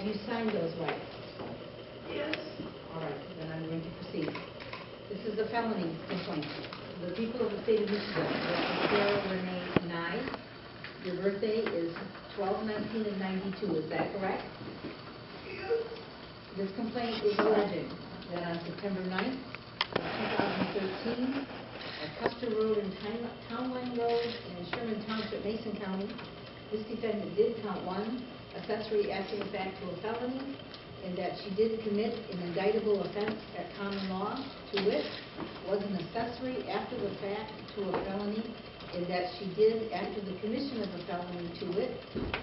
Have you signed those rights? Yes. All right, then I'm going to proceed. This is a felony complaint. The people of the state of Michigan, Sarah Renee Knysz, your birthday is 12/19 of 92, is that correct? Yes. This complaint is alleging that on September 9th of 2013, at Custer Road and Townline Road in Sherman Township, Mason County, this defendant did count one, accessory after the fact to a felony, in that she did commit an indictable offense at common law, to wit, was an accessory after the fact to a felony, in that she did, after the commission of a felony, to wit,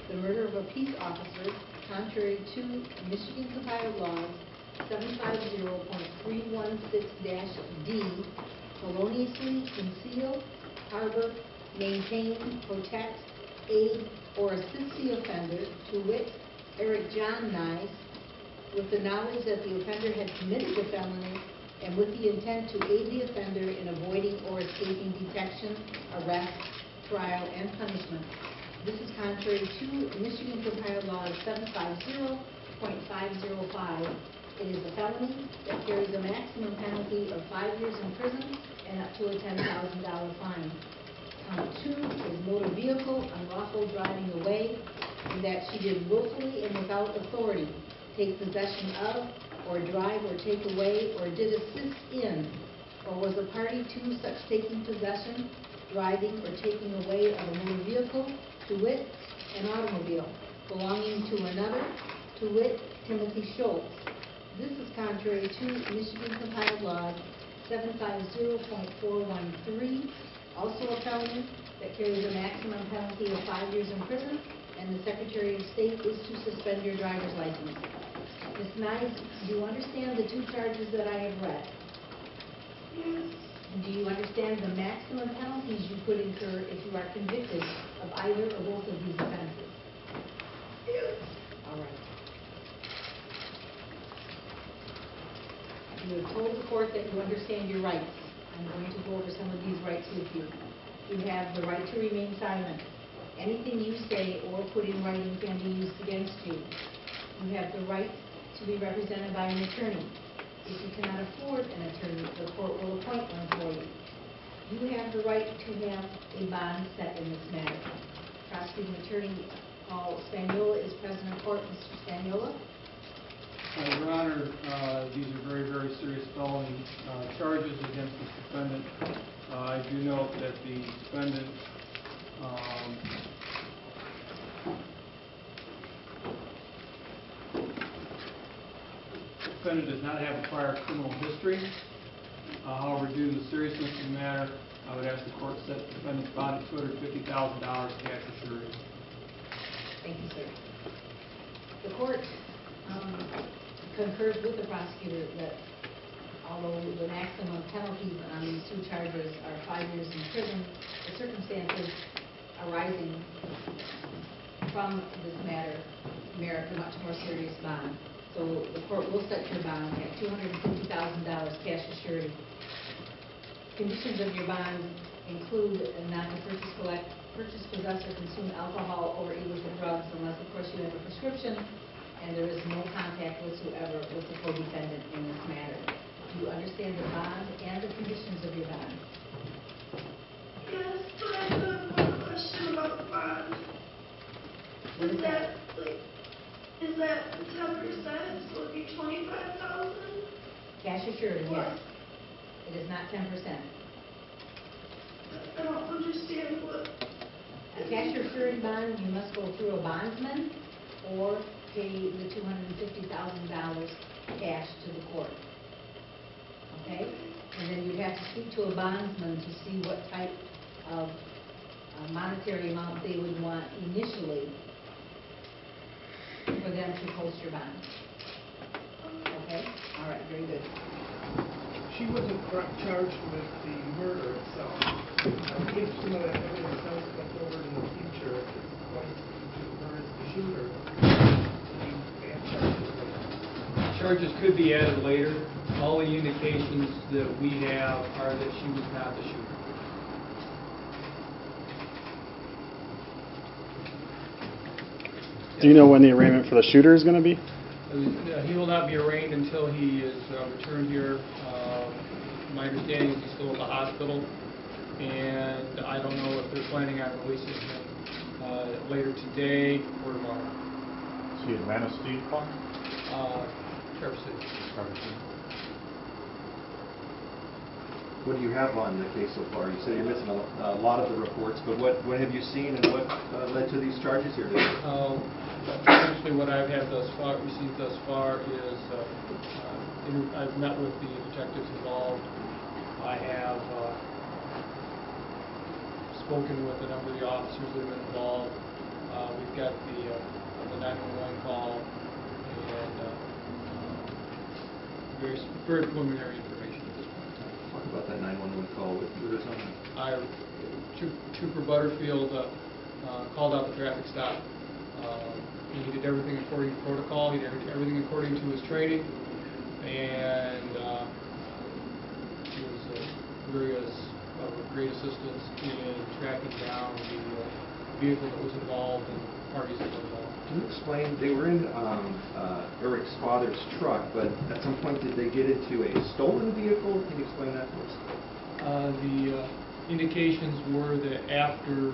the murder of a peace officer, contrary to Michigan compiled laws 750.316-D, feloniously conceal, harbor, maintain, protect, aid, or assist the offender, to wit, Eric Knysz, with the knowledge that the offender had committed the felony and with the intent to aid the offender in avoiding or escaping detection, arrest, trial, and punishment. This is contrary to Michigan compiled laws 750.505. It is a felony that carries a maximum penalty of 5 years in prison and up to a $10,000 fine. Count 2 is motor vehicle unlawful driving away, in that she did willfully and without authority take possession of, or drive or take away, or did assist in, or was a party to such taking possession, driving, or taking away of a motor vehicle, to wit, an automobile, belonging to another, to wit, Timothy Schultz. This is contrary to Michigan compiled laws 750.413, also a felony that carries a maximum penalty of 5 years in prison, and the Secretary of State is to suspend your driver's license. Ms. Knysz, do you understand the 2 charges that I have read? Yes. And do you understand the maximum penalties you could incur if you are convicted of either or both of these offenses? Yes. All right. You have told the court that you understand your rights. I'm going to go over some of these rights with you. You have the right to remain silent. Anything you say or put in writing can be used against you. You have the right to be represented by an attorney. If you cannot afford an attorney, the court will appoint one for you. You have the right to have a bond set in this matter. Prosecuting Attorney Paul Spagnola is present in court. Mr. Spagnola? Your Honor, these are very, very serious felony charges against this defendant. I do note that the defendant does not have a prior criminal history. However, due to the seriousness of the matter, I would ask the court to set the defendant's bond at $250,000 cash assured. Thank you, sir. The court concurs with the prosecutor that although the maximum penalties on these 2 charges are 5 years in prison, the circumstances arising from this matter merit a much more serious bond. So the court will set your bond at $250,000 cash assured. Conditions of your bond include not to purchase, possess, or consume alcohol or illegal drugs unless, of course, you have a prescription and there is no contact whatsoever with the co-defendant in this matter. Do you understand the bond and the conditions of your bond? Yes, but I have one question about the bond. Is that 10%? So it'd be $25,000? Cash assured, yes. It is not 10%. I don't understand what. A cash assured bond, you must go through a bondsman or pay the $250,000 cash to the court. Okay? And then you'd have to speak to a bondsman to see what type of monetary amount they would want initially for them to post your bond. Okay? All right, very good. She wasn't charged with the murder itself. If some of that evidence else comes over in the future, if it's going to her as the shooter, we have charges later. Charges could be added later. All the indications that we have are that she was not the shooter. Do you know when the arraignment for the shooter is going to be? He will not be arraigned until he is returned here. My understanding is he's still at the hospital, and I don't know if they're planning on releasing him later today or tomorrow. Is he in Manistee Farm? Traverse City. What do you have on the case so far? You said you're missing a lot of the reports, but what have you seen and what led to these charges here today? Essentially what I've had received thus far is I've met with the detectives involved. I have spoken with a number of the officers that have been involved. We've got the 911 call and very preliminary information at this point in time. Talk about that 911 call. What is on that? Trooper Butterfield called out the traffic stop. He did everything according to protocol. He did everything according to his training, and he was of great assistance in tracking down the vehicle that was involved and parties that were involved. Can you explain? They were in Eric's father's truck, but at some point did they get into a stolen vehicle? Can you explain that to us? The indications were that after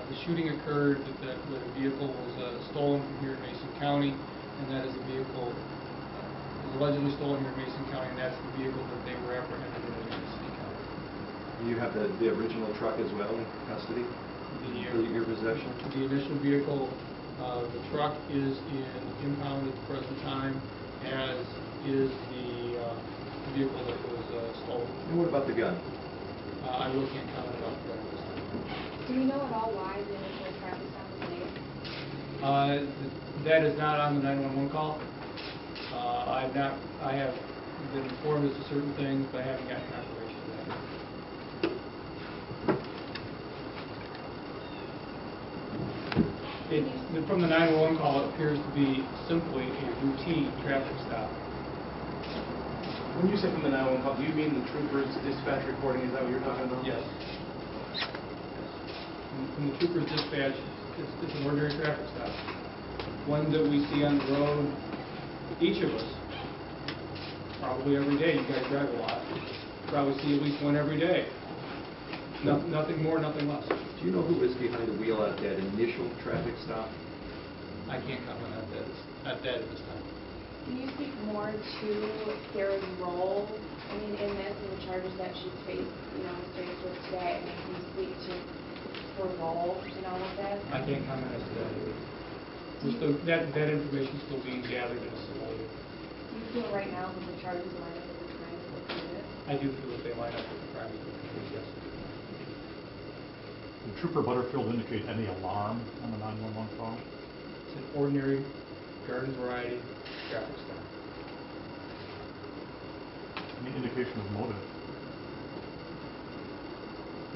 the shooting occurred, that the vehicle was stolen from here in Mason County, and that is the vehicle was allegedly stolen here in Mason County, and that's the vehicle that they were apprehended in Mason County. You have the original truck as well in custody? Your possession? The initial vehicle, the truck is in impound at the present time, as is the vehicle that was stolen. And what about the gun? I really can't comment about the gun this time. Do we know at all why the initial traffic stop was made? That is not on the 911 call. I have been informed as to certain things, but I haven't gotten confirmation of that. From the 911 call, it appears to be simply a routine traffic stop. When you say from the 911 call, do you mean the trooper's dispatch recording? Is that what you're talking about? Yes. From the trooper's dispatch, it's an ordinary traffic stop. One that we see on the road, each of us, probably every day. You guys drive a lot. Probably see at least one every day. Nothing more, nothing less. Do you know who was behind the wheel at that initial traffic stop? I can't comment on that at this time. Can you speak more to Sarah's role, in this and the charges that she's faced, faced with today? Can you speak to her role in all of this? I can't comment as to that either. That information is still being gathered and assimilated. Do you feel right now that the charges line up with the crimes that committed? I do feel that they line up with the crimes that were committed, yes. Did Trooper Butterfield indicate any alarm on the 911 call? It's an ordinary garden variety traffic stop. Any indication of motive?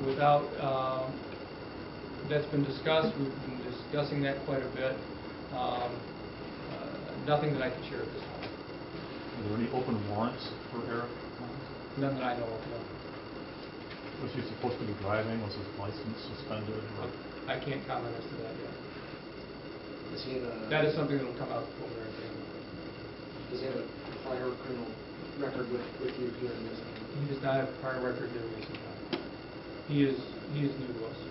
Without, that's been discussed. We've been discussing that quite a bit. Nothing that I can share at this time. Are there any open warrants for Eric? None that I know of, no. Was he supposed to be driving? Was his license suspended? I can't comment as to that yet. Does he have a, That is something that will come out preliminary. does he have a prior criminal record with you here in this county? He does not have a prior record here in Mason County. He is new to us.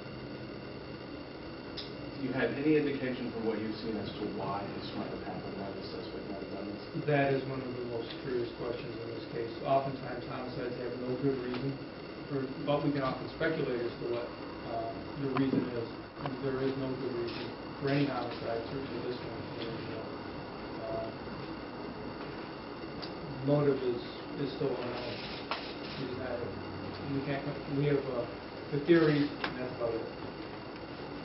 Do you have any indication from what you've seen as to why this might have happened, why the suspect might have done this? That is one of the most curious questions in this case. Oftentimes, homicides have no good reason, but we can often speculate as to what the reason is. And there is no good reason for any homicide, certainly this one. And, motive is still unknown. We have the theories, and that's about it.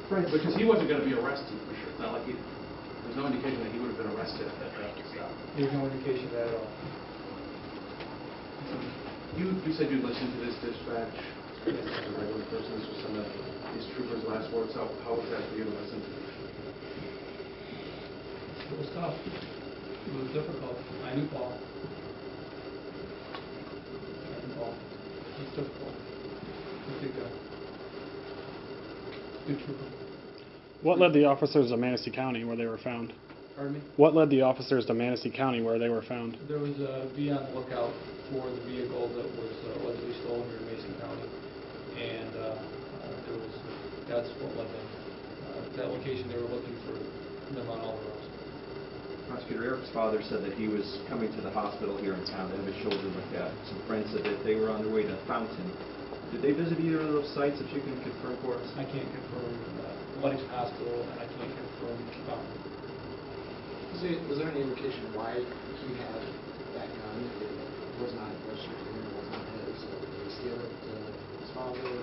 Right, because he wasn't going to be arrested for sure. It's not like there's no indication that he would have been arrested at that traffic stop. There's no indication of that at all. You said you listened to this dispatch as a regular person. This was some of these troopers' last words. How was that for you to listen to? It was tough. It was difficult. I knew Paul. It's difficult. Good guy. Good trooper. What led the officers to Manistee County where they were found? Pardon me? What led the officers to Manistee County where they were found? There was a be on the lookout for the vehicle that was allegedly stolen here in Mason County, and that's what led them. That location, they were looking for them on all the roads. Prosecutor Eric's father said that he was coming to the hospital here in town to have his shoulder looked at. Some friends said that they were on their way to Fountain. Did they visit either of those sites, if you can confirm for us? I can't confirm Ludington Hospital, and I can't confirm Fountain. Was there any indication why he had that gun? It was not registered to him, it was not his. So did he steal it to his father, or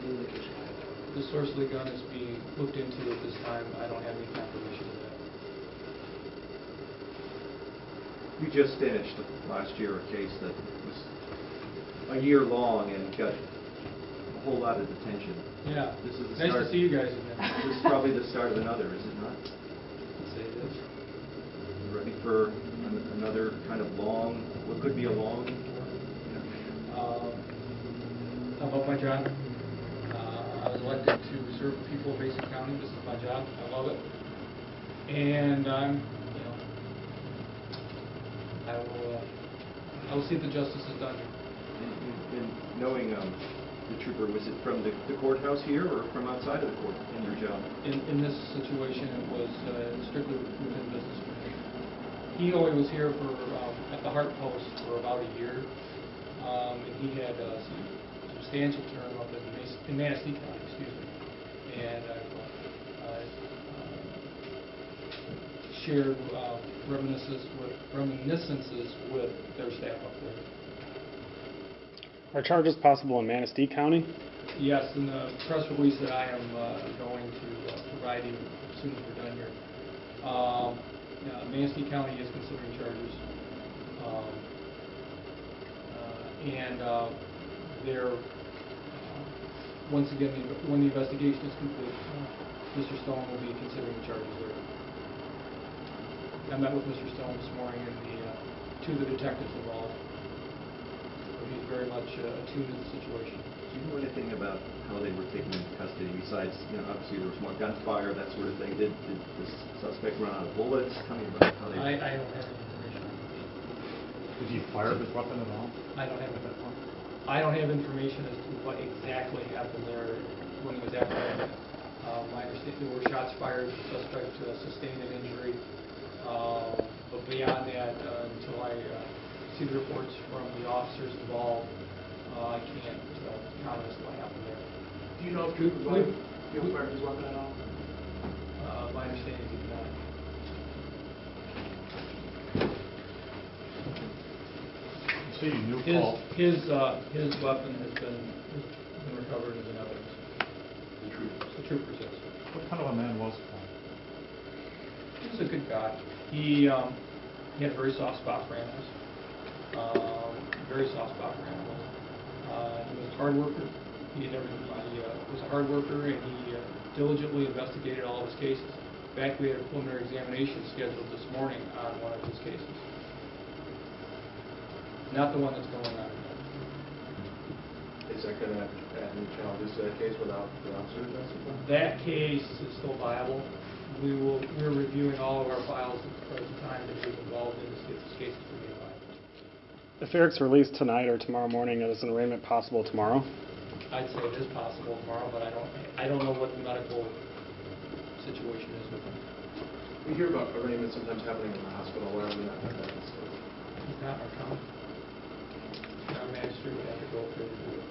any indication why that? The source of the gun is being looked into at this time. I don't have any confirmation of that. We just finished last year a case that was a year long and got a whole lot of detention. Yeah. This is the Nice start. to see you guys again. This is probably the start of another, is it not? I'd say it is. You ready for another kind of long, what could be a long? I love my job. I was elected to serve the people of Mason County. This is my job. I love it. And I will see if the justice is done here. In knowing the trooper, was it from the courthouse here or from outside of the court in your job? In this situation, it was strictly within business for me. He only was here for at the Hart Post for about a year, and he had some substantial term up in Manistee County, excuse me. And I've shared reminiscences with their staff up there. Are charges possible in Manistee County? Yes, in the press release that I am going to provide you as soon as we're done here. Manistee County is considering charges. They're, once again, when the investigation is complete, Mr. Stone will be considering charges there. I met with Mr. Stone this morning and two of the detectives involved. So he's very much attuned to the situation. Do you know anything about how they were taken into custody besides, obviously there was more gunfire, that sort of thing. Did the suspect run out of bullets? Tell me about how they... I don't have any information. Did he fire his weapon at all? I don't have information as to what exactly happened there when he was apprehended. My understanding, there were shots fired. The suspect sustained an injury. But beyond that, until I see the reports from the officers involved, I can't comment as to what happened there. Do you know if Trooper Butterfield fired his weapon at all? My understanding is he did not. You say you knew Paul? His weapon has been recovered as an evidence. The troopers, yes. What kind of a man was Paul? He was a good guy. He had a very soft spot for animals. Very soft spot for animals. He was a hard worker. He was a hard worker, and he diligently investigated all of his cases. In fact, we had a preliminary examination scheduled this morning on one of his cases. Not the one that's going on. Is that going to add any challenges to that case without the officer testifying? That case is still viable. We're reviewing all of our files at the present time that he was involved in to see if this case is going to be viable. If Eric's released tonight or tomorrow morning, is an arraignment possible tomorrow? I'd say it is possible tomorrow, but I don't know what the medical situation is with him. We hear about arraignments sometimes happening in the hospital. Why are we not having that? He's not our county. Our magistrate would have to go up there to do it.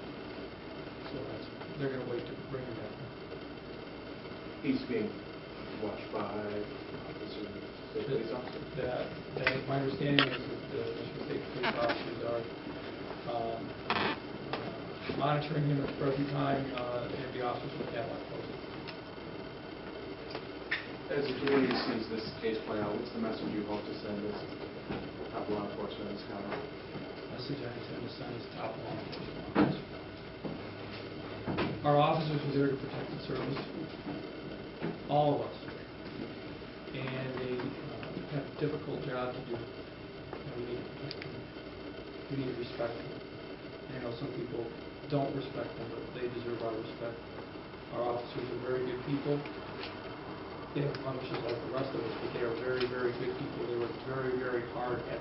So they're going to wait to bring him down. He's being watched by officers, police officers? My understanding is that the Michigan State police officers are monitoring him at the present time, and the officers will have that closely. As the community sees this case play out, what's the message you hope to send as top law enforcement in this county? The message I intend to send is top law enforcement. Our officers are there to protect the service, all of us, and they have a difficult job to do. We need to respect them. I know some people don't respect them, but they deserve our respect. Our officers are very good people. get punishes like the rest of us, but they are very, very good people. They work very, very hard at